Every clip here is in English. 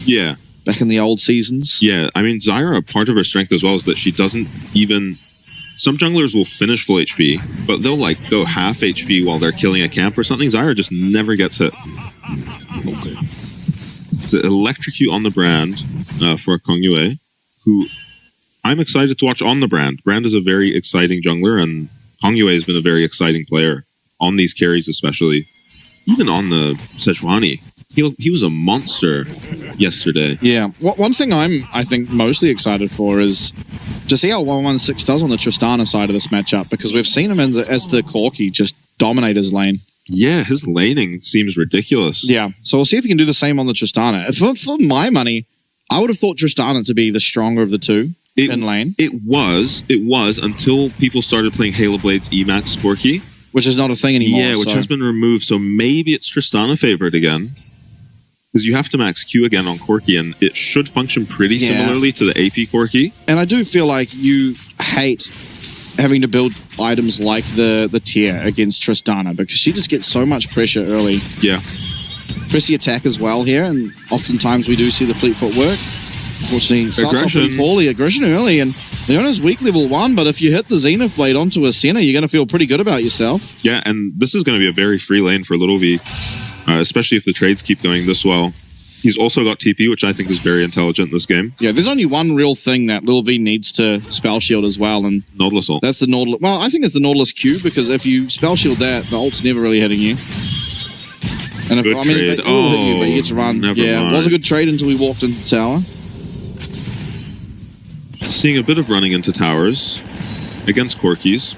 Yeah. Back in the old seasons. Yeah, I mean, Zyra, part of her strength as well is that she doesn't even... Some junglers will finish full HP, but they'll like go half HP while they're killing a camp or something. Zyra just never gets hit. Okay. To electrocute on the Brand for Kongyue, who I'm excited to watch on the Brand. Brand is a very exciting jungler, and Kongyue has been a very exciting player on these carries especially. Even on the Sejuani. He was a monster yesterday. Yeah. One thing I think, mostly excited for is to see how 116 does on the Tristana side of this matchup, because we've seen him as the Corki just dominate his lane. Yeah, his laning seems ridiculous. Yeah. So we'll see if he can do the same on the Tristana. For my money, I would have thought Tristana to be the stronger of the two in lane. It was until people started playing Halo Blade's Emax Corki. Which is not a thing anymore. Yeah, which has been removed. So maybe it's Tristana favored again. Because you have to max Q again on Corki, and it should function pretty similarly to the AP Corki. And I do feel like you hate having to build items like the tier against Tristana, because she just gets so much pressure early. Yeah. Pressy attack as well here, and oftentimes we do see the fleet foot work. Unfortunately, it starts off pretty poorly. Aggression early, and Leona's weak level 1, but if you hit the Zenith Blade onto a center, you're going to feel pretty good about yourself. Yeah, and this is going to be a very free lane for Little V. Especially if the trades keep going this well. He's also got TP, which I think is very intelligent in this game. Yeah, there's only one real thing that Lil V needs to spell shield as well, and Nautilus ult. That's the Nautilus. Well, I think it's the Nautilus Q, because if you spell shield that, the ult's never really hitting you. And if, good trade. They all hit you, but you get to run. Never yeah, mind. It was a good trade until we walked into the tower. Seeing a bit of running into towers against Corkis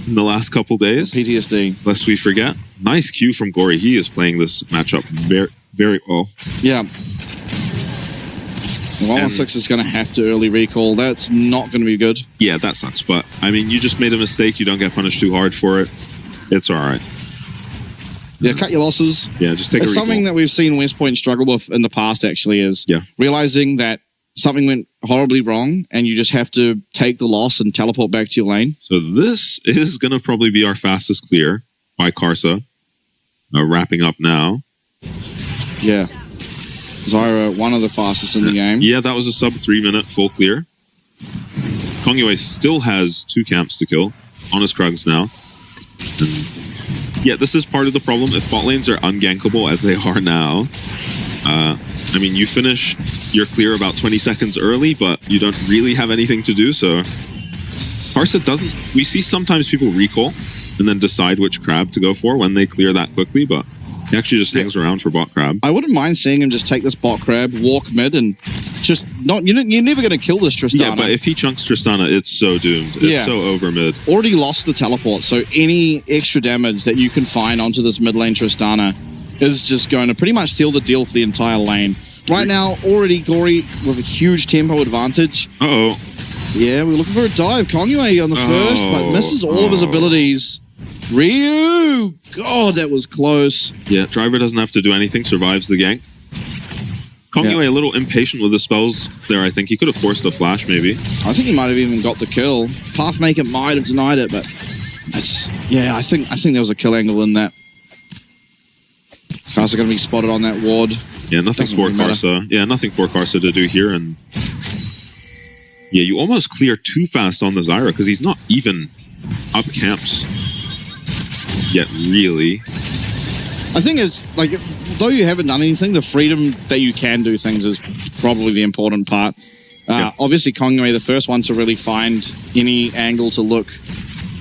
in the last couple days. PTSD. Lest we forget. Nice Q from Gory. He is playing this matchup very, very well. Yeah. 116 is going to have to early recall. That's not going to be good. Yeah, that sucks. But, I mean, you just made a mistake. You don't get punished too hard for it. It's all right. Yeah, cut your losses. Yeah, just take a recall. It's something that we've seen West Point struggle with in the past, actually, is realizing that something went horribly wrong, and you just have to take the loss and teleport back to your lane. So this is going to probably be our fastest clear by Karsa. Wrapping up now. Yeah. Zyra, one of the fastest in the game. Yeah, that was a sub 3 minute full clear. Kongyue still has 2 camps to kill on his Krugs now. And yeah, this is part of the problem. If bot lanes are ungankable as they are now, I mean, you finish your clear about 20 seconds early, but you don't really have anything to do, so... Karsa doesn't... We see sometimes people recall and then decide which crab to go for when they clear that quickly, but he actually just hangs around for bot crab. I wouldn't mind seeing him just take this bot crab, walk mid, and just not... You're never going to kill this Tristana. Yeah, but if he chunks Tristana, it's so doomed. It's so over mid. Already lost the teleport, so any extra damage that you can find onto this mid lane Tristana is just going to pretty much seal the deal for the entire lane. Right now, already Gory with a huge tempo advantage. Uh-oh. Yeah, we're looking for a dive. Kongyue on the first, but misses all of his abilities. Ryu! God, that was close. Yeah, Driver doesn't have to do anything, survives the gank. Kongyue a little impatient with the spells there, I think. He could have forced a flash, maybe. I think he might have even got the kill. Pathmaker might have denied it, but... Yeah, I think there was a kill angle in that. Karsa going to be spotted on that ward. Yeah, nothing for Karsa. Yeah, nothing for Karsa to do here, and... Yeah, you almost clear too fast on the Zyra, because he's not even up camps yet, really. I think it's, like, though you haven't done anything, the freedom that you can do things is probably the important part. Obviously, Kongyue, the first one to really find any angle to look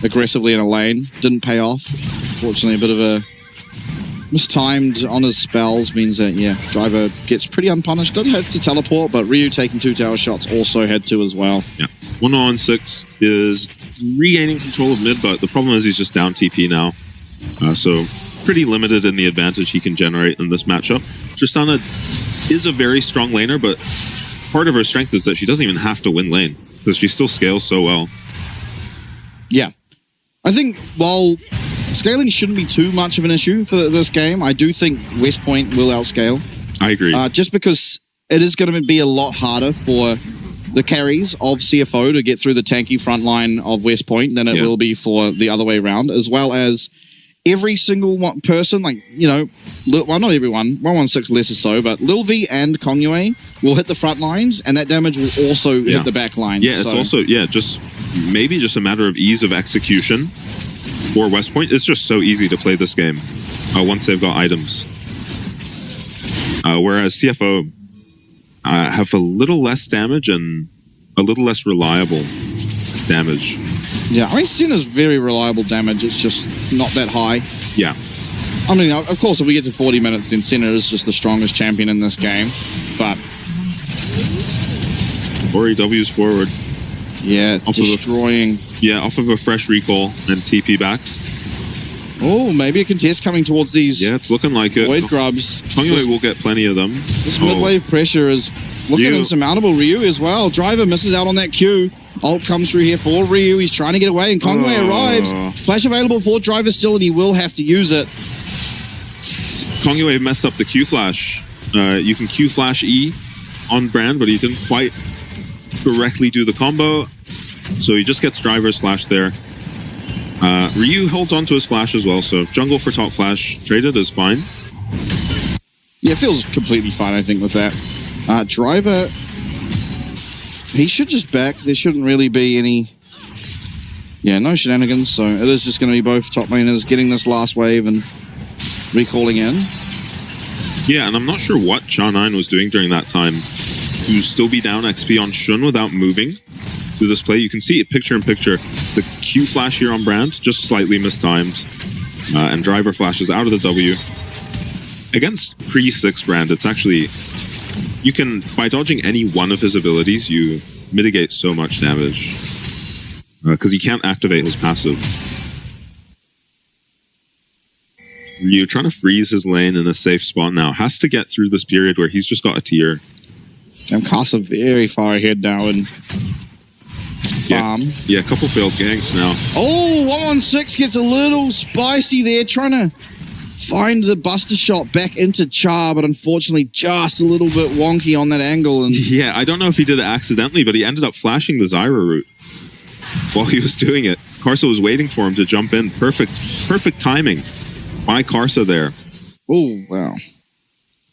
aggressively in a lane, didn't pay off. Fortunately, a bit of a mistimed on his spells means that, yeah, Driver gets pretty unpunished. Doesn't have to teleport, but Ryu taking 2 tower shots also had to as well. Yeah. 116 is regaining control of mid, but the problem is he's just down TP now. So pretty limited in the advantage he can generate in this matchup. Tristana is a very strong laner, but part of her strength is that she doesn't even have to win lane, because she still scales so well. Yeah. I think while scaling shouldn't be too much of an issue for this game, I do think West Point will outscale. I agree. Just because it is going to be a lot harder for the carries of CFO to get through the tanky front line of West Point than it will be for the other way around, as well as every single person, like, you know, well, not everyone, 116 less or so, but Lil V and Kongyue will hit the front lines, and that damage will also hit the back lines. Yeah, it's also, just maybe just a matter of ease of execution for West Point. It's just so easy to play this game once they've got items. Whereas CFO have a little less damage and a little less reliable damage. Yeah, I mean, Senna's very reliable damage. It's just not that high. Yeah. I mean, of course, if we get to 40 minutes, then Senna is just the strongest champion in this game. But Ori W's forward. Yeah, destroying. Off of a fresh recall and TP back. Oh, maybe a contest coming towards these. Yeah, it's looking like it. Void grubs. Kongyue will get plenty of them. This mid-wave pressure is looking insurmountable. Ryu as well. Driver misses out on that Q. Ult comes through here for Ryu. He's trying to get away, and Kongyue arrives. Flash available for Driver still, and he will have to use it. Kongyue messed up the Q flash. You can Q flash E on Brand, but he didn't quite correctly do the combo. So he just gets Driver's flash there. Ryu holds onto his flash as well, so jungle for top flash traded is fine. Yeah, it feels completely fine, I think, with that. Driver, he should just back. There shouldn't really be any... Yeah, no shenanigans, so it is just going to be both top laners getting this last wave and recalling in. Yeah, and I'm not sure what Cha9 was doing during that time to still be down XP on Shun without moving through this play. You can see it picture in picture. The Q flash here on Brand, just slightly mistimed. And Driver flashes out of the W. Against pre-6 Brand, it's actually... You can, by dodging any one of his abilities, you mitigate so much damage. Because he can't activate his passive. Ryu trying to freeze his lane in a safe spot now. Has to get through this period where he's just got a tier. Casa very far ahead now in farm. Yeah, a couple failed ganks now. Oh, 116 gets a little spicy there, trying to find the buster shot back into Char, but unfortunately just a little bit wonky on that angle. And yeah, I don't know if he did it accidentally, but he ended up flashing the Zyra route while he was doing it. Karsa was waiting for him to jump in. Perfect timing by Karsa there. Oh, wow.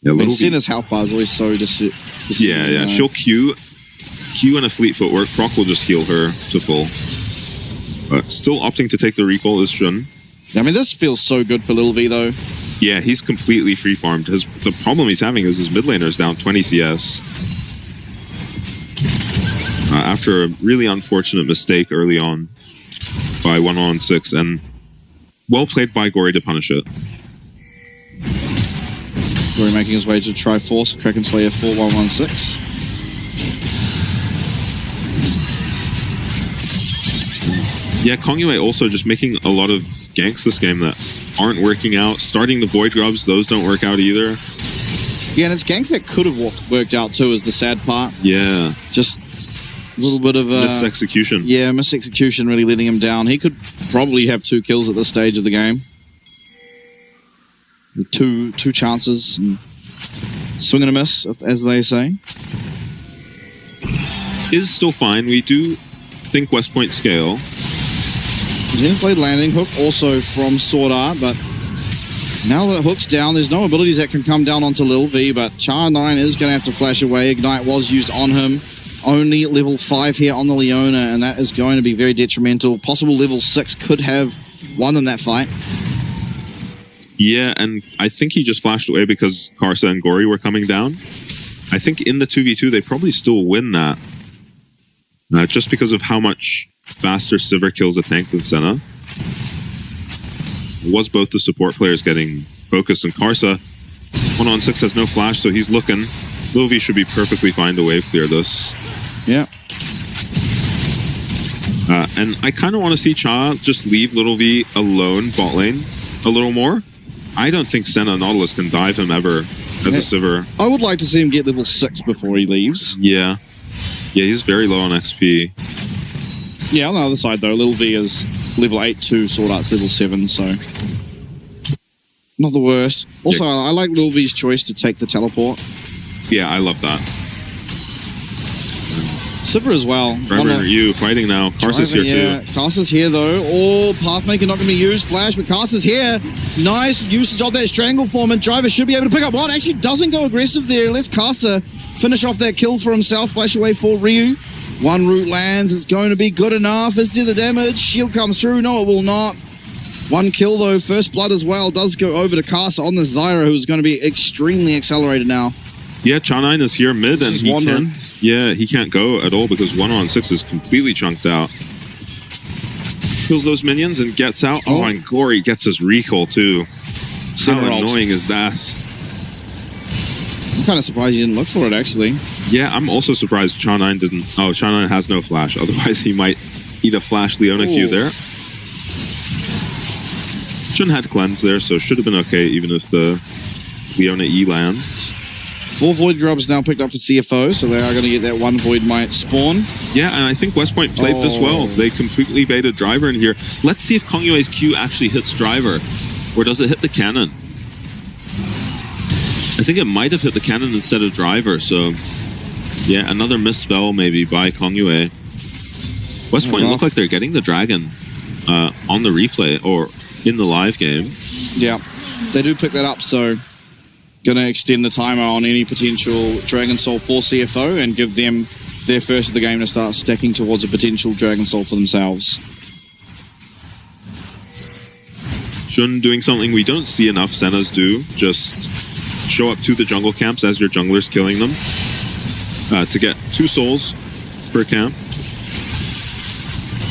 Yeah, Senna's health bar is always so yeah. She'll Q and a fleet footwork. Proc will just heal her to full. But still opting to take the recall is Shun. I mean, this feels so good for Lil V, though. Yeah, he's completely free-farmed. The problem he's having is his mid laner is down 20 CS. After a really unfortunate mistake early on by 116, and well played by Gory to punish it. Gory making his way to Triforce, Kraken Slayer for 116. Yeah, Kongyue also just making a lot of ganks this game that aren't working out. Starting the Void Grubs, those don't work out either. Yeah, and it's ganks that could have worked out too, is the sad part. Yeah. Just a little bit of misexecution. Yeah, misexecution really letting him down. He could probably have 2 kills at this stage of the game. With two chances. And swing and a miss, as they say. Is still fine. We do think West Point scale. He played landing hook also from Sword Art, but now that Hook's down, there's no abilities that can come down onto Lil V, but Char9 is going to have to flash away. Ignite was used on him. Only level 5 here on the Leona, and that is going to be very detrimental. Possible level 6 could have won them that fight. Yeah, and I think he just flashed away because Karsa and Gory were coming down. I think in the 2v2, they probably still win that. Just because of how much faster Sivir kills a tank than Senna. It was both the support players getting focused, and Karsa, 116 has no flash, so he's looking. Lil V should be perfectly fine to wave clear this. Yeah. And I kind of want to see Cha just leave Little V alone bot lane a little more. I don't think Senna Nautilus can dive him ever as a Sivir. I would like to see him get level 6 before he leaves. Yeah. Yeah, he's very low on XP. Yeah, on the other side, though, Lil V is level 8 to Sword Art's level 7, so... Not the worst. Also, yeah. I like Lil V's choice to take the teleport. Yeah, I love that. Sivir as well. Driver and Ryu fighting now. Karsa's here too. Karsa's here though. Oh, Pathmaker not going to be used. Flash, but Karsa's here. Nice usage of that Strangle Form, and Driver should be able to pick up one. Actually doesn't go aggressive there. Lets Karsa finish off that kill for himself. Flash away for Ryu. One root lands. It's going to be good enough. Is there the damage? Shield comes through. No, it will not. One kill though. First blood as well. Does go over to Karsa on the Zyra, who's going to be extremely accelerated now. Yeah, Cha9 is here mid, and he can't go at all because 1-on-6 is completely chunked out. Kills those minions and gets out. Oh, and Gory gets his recall too. How annoying is that? I'm kind of surprised he didn't look for it, actually. Yeah, I'm also surprised Cha9 didn't. Oh, Cha9 has no flash. Otherwise, he might eat a flash Leona Q there. Shouldn't have had cleanse there, so should have been okay, even if the Leona E lands. 4 Void Grubs now picked up for CFO, so they are going to get that one Void might spawn. Yeah, and I think West Point played this well. They completely baited Driver in here. Let's see if Kongyue's Q actually hits Driver, or does it hit the cannon? I think it might have hit the cannon instead of Driver, so yeah, another misspell maybe by Kongyue. West Point look like they're getting the Dragon on the replay, or in the live game. Yeah, they do pick that up, so going to extend the timer on any potential Dragon Soul for CFO and give them their first of the game to start stacking towards a potential Dragon Soul for themselves. Shun doing something we don't see enough Sennas do, just show up to the jungle camps as your jungler's killing them to get 2 souls per camp.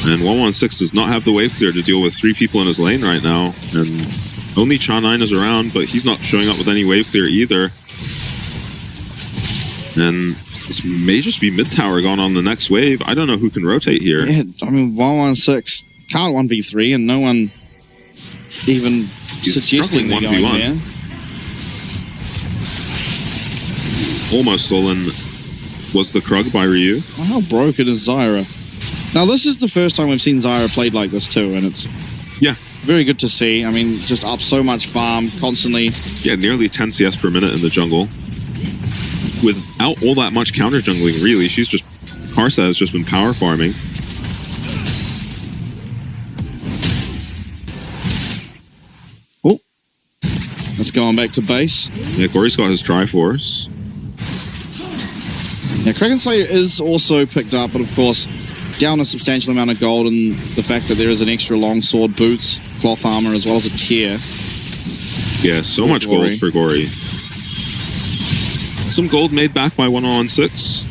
And 1-1-6 does not have the wave clear to deal with 3 people in his lane right now, and only Cha9 is around, but he's not showing up with any wave clear either. And this may just be mid tower gone on the next wave. I don't know who can rotate here. Yeah, I mean, 1-1-6 can't 1v3, and no one even suggesting 1v1. Almost stolen was the Krug by Ryu. Well, how broken is Zyra? Now, this is the first time we've seen Zyra played like this too, and it's very good to see. I mean, just up so much farm constantly. Yeah, nearly 10 CS per minute in the jungle. Without all that much counter jungling, really. Karsa has just been power farming. Oh, let's go on back to base. Yeah, Gory's got his Triforce. Now, Kraken Slayer is also picked up, but of course, down a substantial amount of gold, and the fact that there is an extra longsword, boots, cloth armor, as well as a tear. Yeah, so much gold for Gory. Some gold made back by 1-on-6.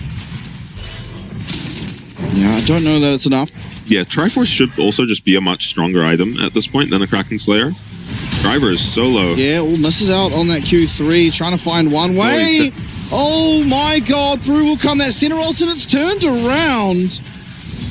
Yeah, I don't know that it's enough. Yeah, Triforce should also just be a much stronger item at this point than a Kraken Slayer. Driver is so low. Yeah, misses out on that Q3, trying to find one way. Oh my god, through will come that center ult, and it's turned around.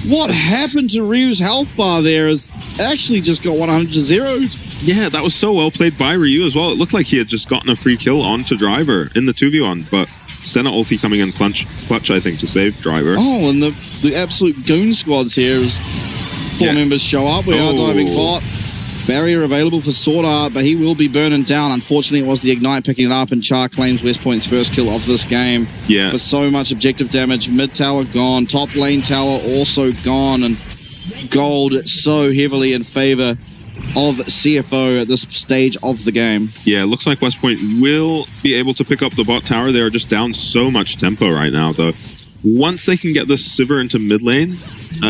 What happened to Ryu's health bar there is actually just got 100-0'd. Yeah, that was so well played by Ryu as well. It looked like he had just gotten a free kill onto Driver in the 2v1, but Senna ulti coming in clutch, I think, to save Driver. Oh, and the absolute goon squads here as 4 members show up. We are diving hot. Barrier available for Sword Art, but he will be burning down. Unfortunately, it was the Ignite picking it up, and Char claims West Point's first kill of this game. Yeah. But so much objective damage. Mid tower gone. Top lane tower also gone. And gold so heavily in favor of CFO at this stage of the game. Yeah, it looks like West Point will be able to pick up the bot tower. They are just down so much tempo right now, though. Once they can get this Sivir into mid lane,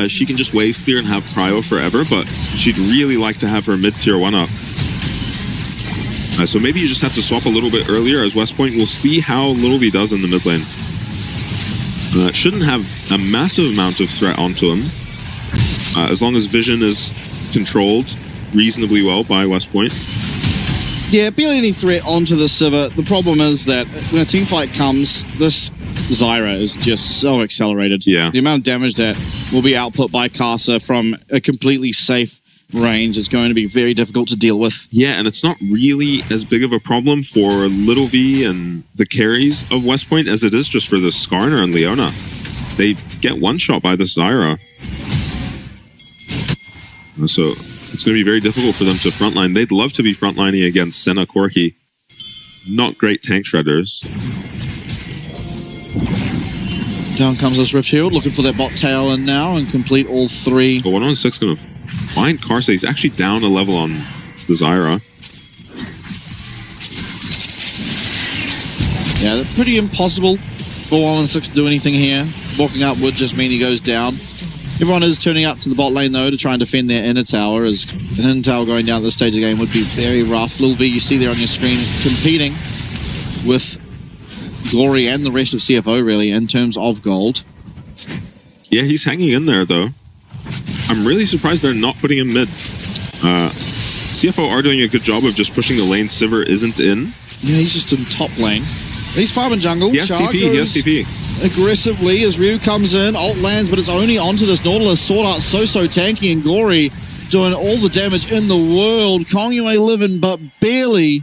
she can just wave clear and have prio forever, but she'd really like to have her mid-tier 1 up. So maybe you just have to swap a little bit earlier as West Point. We'll see how Little V does in the mid lane. Shouldn't have a massive amount of threat onto him, as long as vision is controlled reasonably well by West Point. Yeah, barely any threat onto the Sivir. The problem is that when a team fight comes, this Zyra is just so accelerated. Yeah. The amount of damage that will be output by Karsa from a completely safe range is going to be very difficult to deal with. Yeah, and it's not really as big of a problem for Little V and the carries of West Point as it is just for the Skarner and Leona. They get one-shot by the Zyra. So it's going to be very difficult for them to frontline. They'd love to be frontlining against Senna Corki. Not great tank shredders. Down comes this Rift Shield, looking for that bot tail in now and complete all three. But 116 going to find Karsa. He's actually down a level on the Zyra. Yeah, pretty impossible for 116 to do anything here. Walking up would just mean he goes down. Everyone is turning up to the bot lane, though, to try and defend their inner tower, as an inner tower going down at this stage of the game would be very rough. Lil V, you see there on your screen, competing with Gory and the rest of CFO, really, in terms of gold. Yeah, he's hanging in there, though. I'm really surprised they're not putting him mid. CFO are doing a good job of just pushing the lane Sivir isn't in. Yeah, he's just in top lane. He's farming jungle. He has TP. Aggressively as Ryu comes in, ult lands, but it's only onto this Nautilus. Sword Art so tanky, and Gory doing all the damage in the world. Kongyue living, but barely.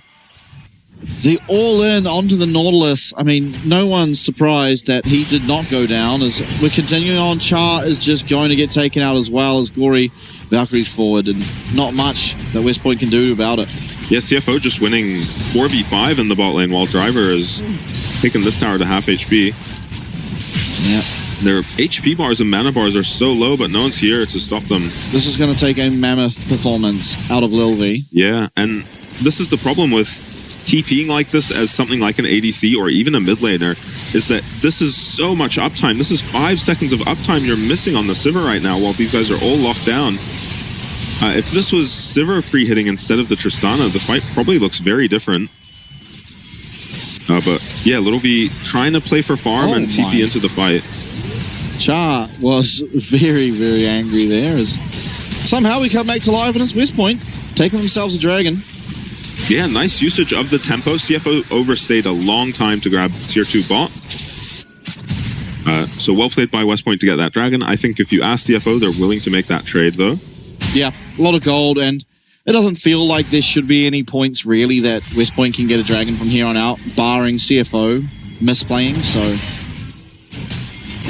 The all-in onto the Nautilus. I mean, no one's surprised that he did not go down, as we're continuing on. Char is just going to get taken out as well as Gory Valkyrie's forward, and not much that West Point can do about it. Yeah, CFO just winning 4v5 in the bot lane, while Driver is taking this tower to half HP. Yeah. Their HP bars and mana bars are so low, but no one's here to stop them. This is going to take a mammoth performance out of Lil V. Yeah, and this is the problem with TPing like this as something like an ADC or even a mid laner, is that this is so much uptime. This is 5 seconds of uptime you're missing on the Sivir right now while these guys are all locked down. If this was Sivir free hitting instead of the Tristana, the fight probably looks very different. But yeah, Little V trying to play for farm and TP into the fight. Char was very angry there, as somehow we come back to life and it's West Point taking themselves a dragon. Yeah, nice usage of the tempo. CFO overstayed a long time to grab tier 2 bot. So well played by West Point to get that dragon. I think if you ask CFO, they're willing to make that trade, though. Yeah, a lot of gold, and it doesn't feel like there should be any points, really, that West Point can get a dragon from here on out, barring CFO misplaying, so...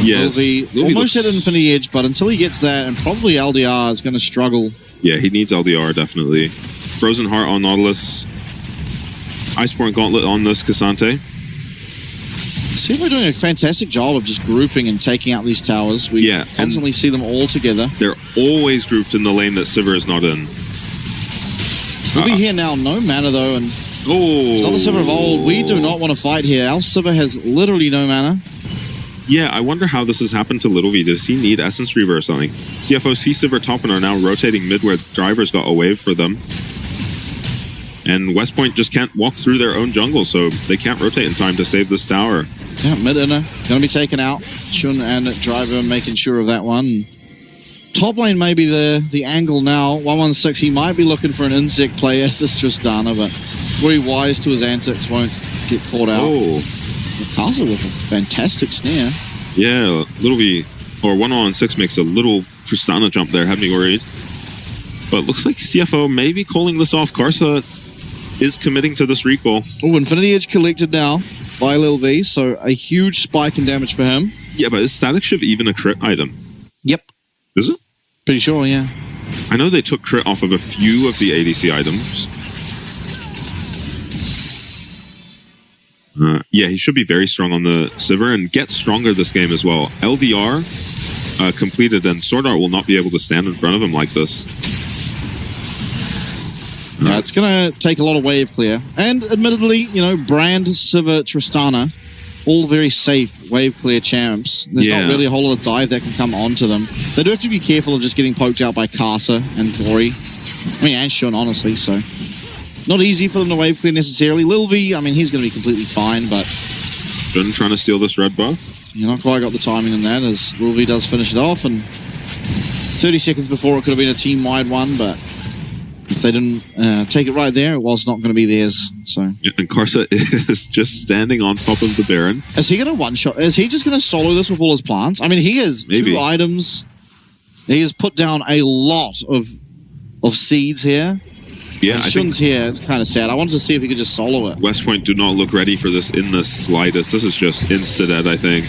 Yes. Almost at Infinity Edge, but until he gets that, and probably LDR is going to struggle. Yeah, he needs LDR, definitely. Frozen Heart on Nautilus. Iceborne Gauntlet on this Cassante. See if we're doing a fantastic job of just grouping and taking out these towers. We constantly see them all together. They're always grouped in the lane that Sivir is not in. We'll be here now, no mana though, and it's not the Sivir of old. We do not want to fight here. Our Sivir has literally no mana. Yeah, I wonder how this has happened to Little V. Does he need Essence Reaver or something? CFO, C, Sivir top and are now rotating mid where Drivers got a wave for them. And West Point just can't walk through their own jungle, so they can't rotate in time to save this tower. Yeah, mid-inner, going to be taken out. Shun and Driver making sure of that one. Top lane may be the angle now. 116, he might be looking for an insect play as this Tristana, but very wise to his antics, won't get caught out. Oh. Castle with a fantastic snare. Yeah, Little V, or 116 makes a little Tristana jump there, had me worried. But looks like CFO may be calling this off. Karsa is committing to this recall. Oh, Infinity Edge collected now by Lil V, so a huge spike in damage for him. Yeah, but is Static Shiv even a crit item? Yep. Is it? Pretty sure, yeah. I know they took crit off of a few of the ADC items. Yeah, he should be very strong on the Sivir and get stronger this game as well. LDR completed, and Sword Art will not be able to stand in front of him like this. Yeah, it's going to take a lot of wave clear. And admittedly, you know, Brand, Sivir, Tristana, all very safe wave clear champs. There's not really a whole lot of dive that can come onto them. They do have to be careful of just getting poked out by Karsa and Glory. I mean, and Shun, honestly, so... Not easy for them to wave clear necessarily. Lil V, I mean, he's going to be completely fine, but... Shun trying to steal this red buff. You're not quite got the timing in that, as Lil V does finish it off, and 30 seconds before it could have been a team-wide one, but if they didn't take it right there, it was not going to be theirs, so... Yeah, and Karsa is just standing on top of the Baron. Is he going to one-shot? Is he just going to solo this with all his plants? I mean, he has 2 items. He has put down a lot of seeds here. Yeah, Shun's here. It's kind of sad. I wanted to see if he could just solo it. West Point do not look ready for this in the slightest. This is just insta-dead, I think.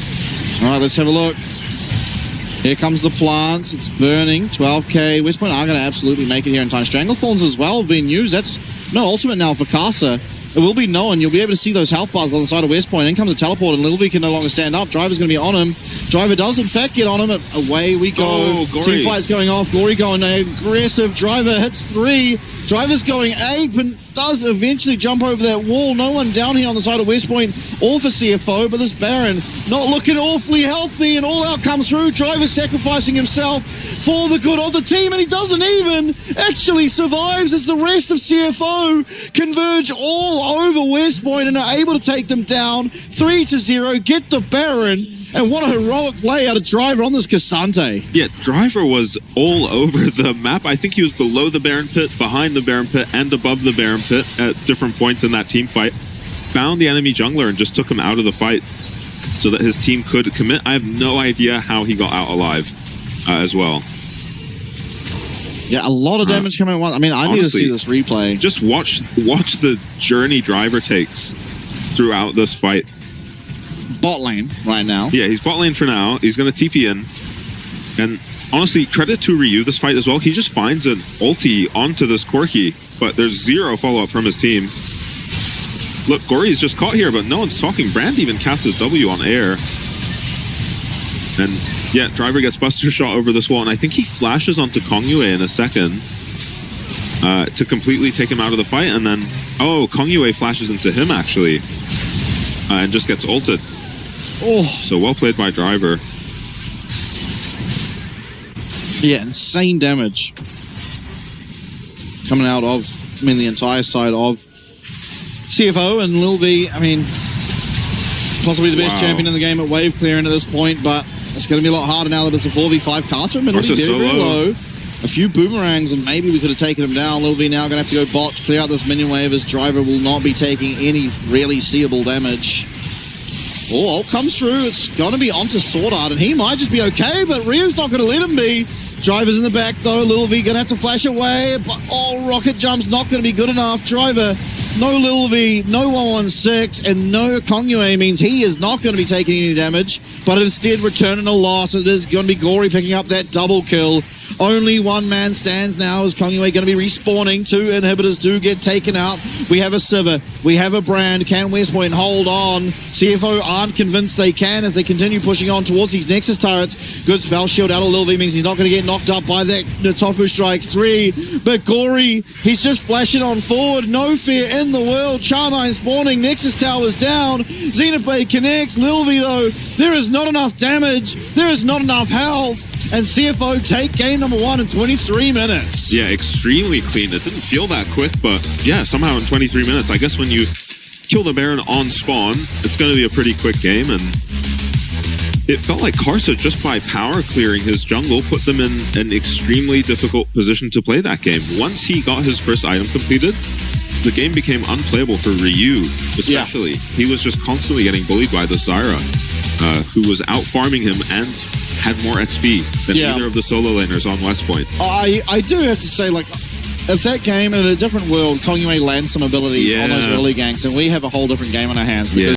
All right, let's have a look. Here comes the plants. It's burning. 12k. West Point are going to absolutely make it here in time. Stranglethorns as well have been used. That's no ultimate now for Karsa. It will be known. You'll be able to see those health bars on the side of West Point. In comes a teleport, and Lil V can no longer stand up. Driver's going to be on him. Driver does, in fact, get on him. Away we go. Oh, Gory. Team fight's going off. Gory going aggressive. Driver hits 3. Driver's going ape and does eventually jump over that wall. No one down here on the side of West Point or for CFO, but this Baron not looking awfully healthy, and all out comes through. Driver sacrificing himself for the good of the team, and he doesn't even actually survives as the rest of CFO converge all over West Point and are able to take them down 3-0, get the Baron. And what a heroic play out of Driver on this Cassante. Yeah, Driver was all over the map. I think he was below the Baron pit, behind the Baron pit, and above the Baron pit at different points in that team fight. Found the enemy jungler and just took him out of the fight so that his team could commit. I have no idea how he got out alive as well. Yeah, a lot of damage coming at once. I mean, I need to see this replay. Just watch the journey Driver takes throughout this fight. Bot lane right now. Yeah, he's bot lane for now. He's going to TP in. And honestly, credit to Ryu this fight as well. He just finds an ulti onto this Corki, but there's 0 follow-up from his team. Look, Gory's just caught here, but no one's talking. Brand even casts his W on air. And yeah, Driver gets Buster Shot over this wall, and I think he flashes onto Kongyue in a second to completely take him out of the fight, and then, oh, Kongyue flashes into him, actually, and just gets ulted. Oh, so well played by Driver. Yeah, insane damage coming out of, I mean, the entire side of CFO, and Lil V, I mean, possibly the best champion in the game at wave clearing at this point, but it's going to be a lot harder now that it's a 4v5 caster. Middle very low. A few boomerangs, and maybe we could have taken him down. Lil V now going to have to go bot, clear out this minion wave, as Driver will not be taking any really seeable damage. Oh, ult comes through. It's going to be onto Sword Art, and he might just be okay, but Ryu's not going to let him be. Driver's in the back, though. Lil V going to have to flash away, but oh, rocket jump's not going to be good enough. Driver, no Lil V, no 116, and no Kongyue means he is not going to be taking any damage, but instead returning a loss. It is going to be Gory picking up that double kill. Only one man stands now as Kongyue going to be respawning. 2 inhibitors do get taken out. We have a Sivir. We have a Brand. Can West Point hold on? CFO aren't convinced they can as they continue pushing on towards these Nexus turrets. Good spell shield out of Lil V means he's not going to get knocked up by that. Tofu strikes 3. But Gory, he's just flashing on forward. No fear in the world. Char9 spawning. Nexus tower's down. Xenoblade connects. Lil V, though, there is not enough damage. There is not enough health. And CFO take game number 1 in 23 minutes. Yeah, extremely clean. It didn't feel that quick, but yeah, somehow in 23 minutes. I guess when you kill the Baron on spawn, it's going to be a pretty quick game. And it felt like Karsa, just by power clearing his jungle, put them in an extremely difficult position to play that game. Once he got his first item completed, the game became unplayable for Ryu, especially. Yeah. He was just constantly getting bullied by the Zyra, who was out farming him and had more XP than either of the solo laners on West Point. I do have to say, like, if that game in a different world, Kongyue lands some abilities on those early ganks, and we have a whole different game on our hands.